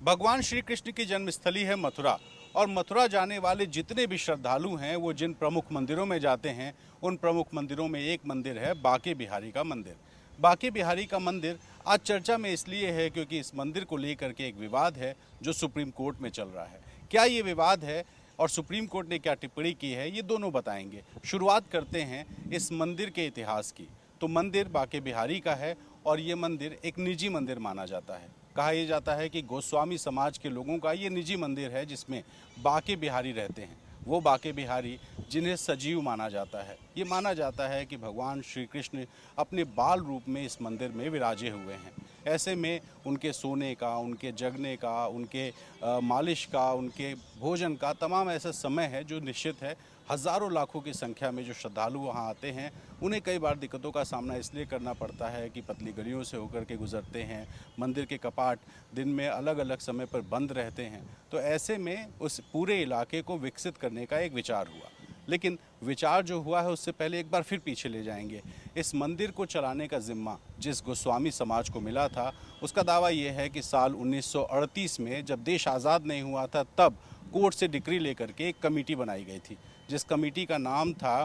भगवान श्री कृष्ण की जन्मस्थली है मथुरा और मथुरा जाने वाले जितने भी श्रद्धालु हैं वो जिन प्रमुख मंदिरों में जाते हैं उन प्रमुख मंदिरों में एक मंदिर है बांके बिहारी का मंदिर। बांके बिहारी का मंदिर आज चर्चा में इसलिए है क्योंकि इस मंदिर को लेकर के एक विवाद है जो सुप्रीम कोर्ट में चल रहा है। क्या ये विवाद है और सुप्रीम कोर्ट ने क्या टिप्पणी की है, ये दोनों बताएंगे। शुरुआत करते हैं इस मंदिर के इतिहास की। तो मंदिर बांके बिहारी का है और ये मंदिर एक निजी मंदिर माना जाता है। कहा यह जाता है कि गोस्वामी समाज के लोगों का ये निजी मंदिर है जिसमें बांके बिहारी रहते हैं। वो बांके बिहारी जिन्हें सजीव माना जाता है। ये माना जाता है कि भगवान श्री कृष्ण अपने बाल रूप में इस मंदिर में विराजे हुए हैं। ऐसे में उनके सोने का, उनके जगने का, उनके मालिश का, उनके भोजन का तमाम ऐसा समय है जो निश्चित है। हज़ारों लाखों की संख्या में जो श्रद्धालु वहाँ आते हैं उन्हें कई बार दिक्कतों का सामना इसलिए करना पड़ता है कि पतली गलियों से होकर के गुजरते हैं। मंदिर के कपाट दिन में अलग अलग समय पर बंद रहते हैं। तो ऐसे में उस पूरे इलाके को विकसित करने का एक विचार हुआ। लेकिन विचार जो हुआ है उससे पहले एक बार फिर पीछे ले जाएंगे। इस मंदिर को चलाने का जिम्मा जिस गोस्वामी समाज को मिला था उसका दावा ये है कि साल 1938 में जब देश आज़ाद नहीं हुआ था तब कोर्ट से डिक्री लेकर के एक कमेटी बनाई गई थी जिस कमेटी का नाम था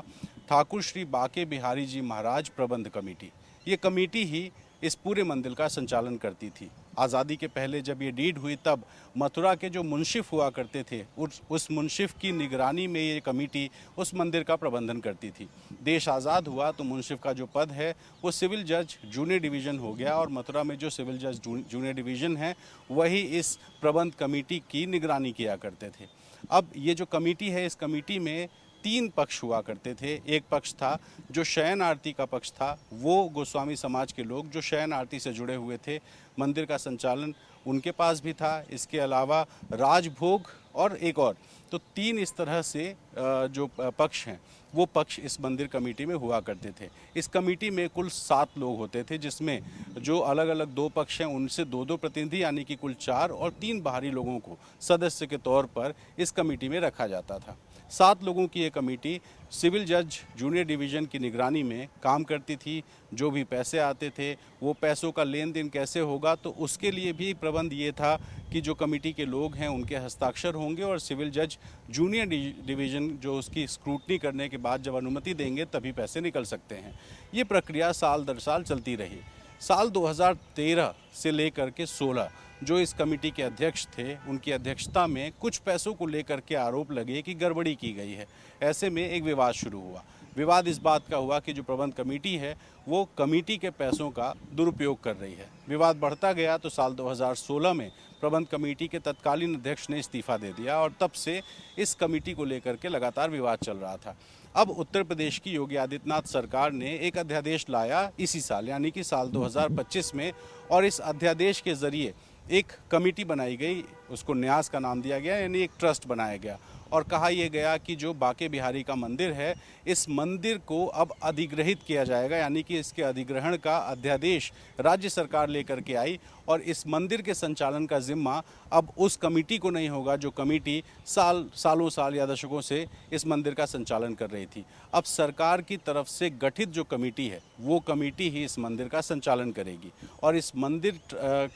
ठाकुर श्री बांके बिहारी जी महाराज प्रबंध कमेटी। ये कमेटी ही इस पूरे मंदिर का संचालन करती थी। आज़ादी के पहले जब ये डीड हुई तब मथुरा के जो मुंशिफ हुआ करते थे उस मुंशिफ की निगरानी में ये कमेटी उस मंदिर का प्रबंधन करती थी। देश आज़ाद हुआ तो मुंशिफ का जो पद है वो सिविल जज जूनियर डिवीज़न हो गया और मथुरा में जो सिविल जज जूनियर डिवीज़न है वही इस प्रबंध कमेटी की निगरानी किया करते थे। अब ये जो कमेटी है इस कमेटी में 3 पक्ष हुआ करते थे। एक पक्ष था जो शयन आरती का पक्ष था, वो गोस्वामी समाज के लोग जो शयन आरती से जुड़े हुए थे, मंदिर का संचालन उनके पास भी था। इसके अलावा राजभोग और एक और, तो 3 इस तरह से जो पक्ष हैं वो पक्ष इस मंदिर कमेटी में हुआ करते थे। इस कमेटी में कुल 7 लोग होते थे जिसमें जो अलग अलग 2 पक्ष हैं उनसे 2-2 प्रतिनिधि यानी कि कुल 4 और 3 बाहरी लोगों को सदस्य के तौर पर इस कमेटी में रखा जाता था। 7 लोगों की ये कमेटी सिविल जज जूनियर डिवीज़न की निगरानी में काम करती थी। जो भी पैसे आते थे वो पैसों का लेन देन कैसे होगा तो उसके लिए भी प्रबंध ये था कि जो कमेटी के लोग हैं उनके हस्ताक्षर होंगे और सिविल जज जूनियर डिवीज़न जो उसकी स्क्रूटनी करने के बाद जब अनुमति देंगे तभी पैसे निकल सकते हैं। ये प्रक्रिया साल दर साल चलती रही। साल 2013 से लेकर के 16 जो इस कमेटी के अध्यक्ष थे उनकी अध्यक्षता में कुछ पैसों को लेकर के आरोप लगे कि गड़बड़ी की गई है। ऐसे में एक विवाद शुरू हुआ। विवाद इस बात का हुआ कि जो प्रबंध कमेटी है वो कमेटी के पैसों का दुरुपयोग कर रही है। विवाद बढ़ता गया तो साल 2016 में प्रबंध कमेटी के तत्कालीन अध्यक्ष ने इस्तीफा दे दिया और तब से इस कमेटी को लेकर के लगातार विवाद चल रहा था। अब उत्तर प्रदेश की योगी आदित्यनाथ सरकार ने एक अध्यादेश लाया इसी साल यानी कि साल 2025 में और इस अध्यादेश के ज़रिए एक कमेटी बनाई गई, उसको न्यास का नाम दिया गया यानी एक ट्रस्ट बनाया गया और कहा यह गया कि जो बांके बिहारी का मंदिर है इस मंदिर को अब अधिग्रहित किया जाएगा यानी कि इसके अधिग्रहण का अध्यादेश राज्य सरकार लेकर के आई और इस मंदिर के संचालन का जिम्मा अब उस कमेटी को नहीं होगा जो कमेटी सालों साल या दशकों से इस मंदिर का संचालन कर रही थी। अब सरकार की तरफ से गठित जो कमेटी है वो कमेटी ही इस मंदिर का संचालन करेगी और इस मंदिर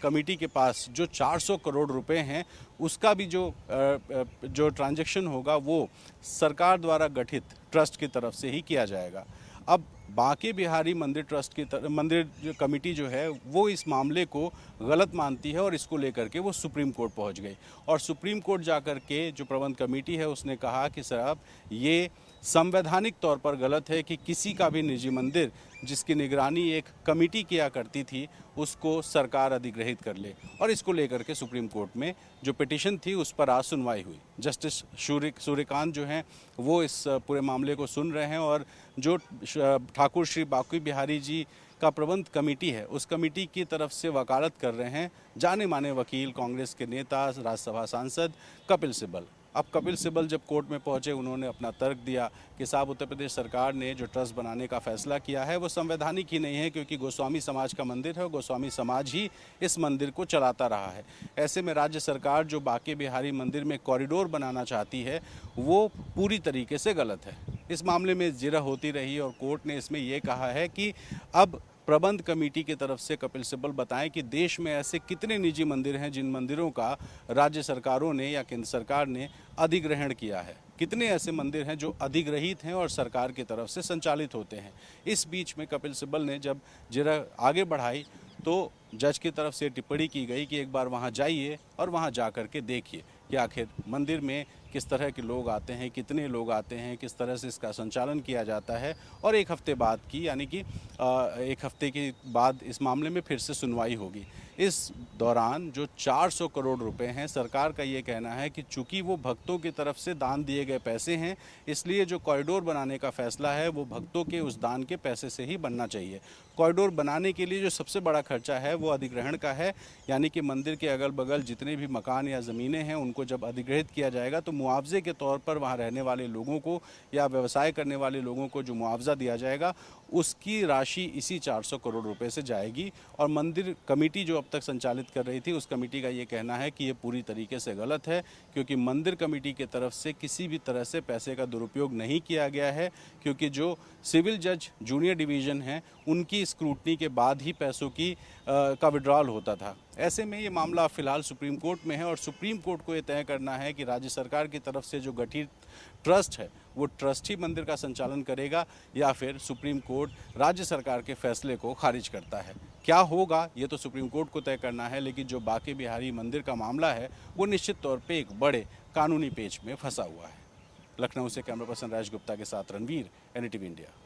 कमेटी के पास जो 400 करोड़ रुपए हैं उसका भी जो ट्रांजैक्शन होगा वो सरकार द्वारा गठित ट्रस्ट की तरफ से ही किया जाएगा। अब बांके बिहारी मंदिर ट्रस्ट की मंदिर जो कमेटी जो है वो इस मामले को गलत मानती है और इसको लेकर के वो सुप्रीम कोर्ट पहुंच गई और सुप्रीम कोर्ट जाकर के जो प्रबंध कमेटी है उसने कहा कि साहब ये संवैधानिक तौर पर गलत है कि किसी का भी निजी मंदिर जिसकी निगरानी एक कमेटी किया करती थी उसको सरकार अधिग्रहित कर ले और इसको लेकर के सुप्रीम कोर्ट में जो पिटीशन थी उस पर आज सुनवाई हुई। जस्टिस सूर्यकांत जो हैं वो इस पूरे मामले को सुन रहे हैं और जो ठाकुर श्री बांके बिहारी जी का प्रबंध कमेटी है उस कमेटी की तरफ से वकालत कर रहे हैं जाने माने वकील कांग्रेस के नेता राज्यसभा सांसद कपिल सिब्बल। अब कपिल सिब्बल जब कोर्ट में पहुंचे उन्होंने अपना तर्क दिया कि साहब उत्तर प्रदेश सरकार ने जो ट्रस्ट बनाने का फैसला किया है वो संवैधानिक ही नहीं है क्योंकि गोस्वामी समाज का मंदिर है और गोस्वामी समाज ही इस मंदिर को चलाता रहा है। ऐसे में राज्य सरकार जो बांके बिहारी मंदिर में कॉरिडोर बनाना चाहती है वो पूरी तरीके से गलत है। इस मामले में जिरह होती रही और कोर्ट ने इसमें ये कहा है कि अब प्रबंध कमेटी की तरफ से कपिल सिब्बल बताएं कि देश में ऐसे कितने निजी मंदिर हैं जिन मंदिरों का राज्य सरकारों ने या केंद्र सरकार ने अधिग्रहण किया है, कितने ऐसे मंदिर हैं जो अधिग्रहित हैं और सरकार की तरफ से संचालित होते हैं। इस बीच में कपिल सिब्बल ने जब जरा आगे बढ़ाई तो जज की तरफ से टिप्पणी की गई कि एक बार वहां जाइए और वहां जा कर के देखिए कि आखिर मंदिर में किस तरह के लोग आते हैं, कितने लोग आते हैं, किस तरह से इसका संचालन किया जाता है। और एक हफ्ते बाद की यानी कि एक हफ्ते के बाद इस मामले में फिर से सुनवाई होगी। इस दौरान जो 400 करोड़ रुपए हैं, सरकार का ये कहना है कि चूंकि वो भक्तों की तरफ से दान दिए गए पैसे हैं, इसलिए जो कॉरिडोर बनाने का फैसला है वो भक्तों के उस दान के पैसे से ही बनना चाहिए। कॉरिडोर बनाने के लिए जो सबसे बड़ा खर्चा है वो अधिग्रहण का है, यानी कि मंदिर के अगल बगल जितने भी मकान या ज़मीनें हैं उनको जब अधिग्रहित किया जाएगा तो मुआवजे के तौर पर वहाँ रहने वाले लोगों को या व्यवसाय करने वाले लोगों को जो मुआवजा दिया जाएगा उसकी राशि इसी 400 करोड़ रुपए से जाएगी। और मंदिर कमेटी जो अब तक संचालित कर रही थी उस कमेटी का ये कहना है कि ये पूरी तरीके से गलत है, क्योंकि मंदिर कमेटी की तरफ से किसी भी तरह से पैसे का दुरुपयोग नहीं किया गया है, क्योंकि जो सिविल जज जूनियर डिवीज़न हैं उनकी स्क्रूटनी के बाद ही पैसों का विड्रॉल होता था। ऐसे में ये मामला फिलहाल सुप्रीम कोर्ट में है और सुप्रीम कोर्ट को ये तय करना है कि राज्य सरकार की तरफ से जो गठित ट्रस्ट है वो ट्रस्ट ही मंदिर का संचालन करेगा या फिर सुप्रीम कोर्ट राज्य सरकार के फैसले को खारिज करता है। क्या होगा ये तो सुप्रीम कोर्ट को तय करना है, लेकिन जो बांके बिहारी मंदिर का मामला है वो निश्चित तौर पे एक बड़े कानूनी पेच में फंसा हुआ है। लखनऊ से कैमरा पर्सन राज गुप्ता के साथ रणवीर, NDTV इंडिया।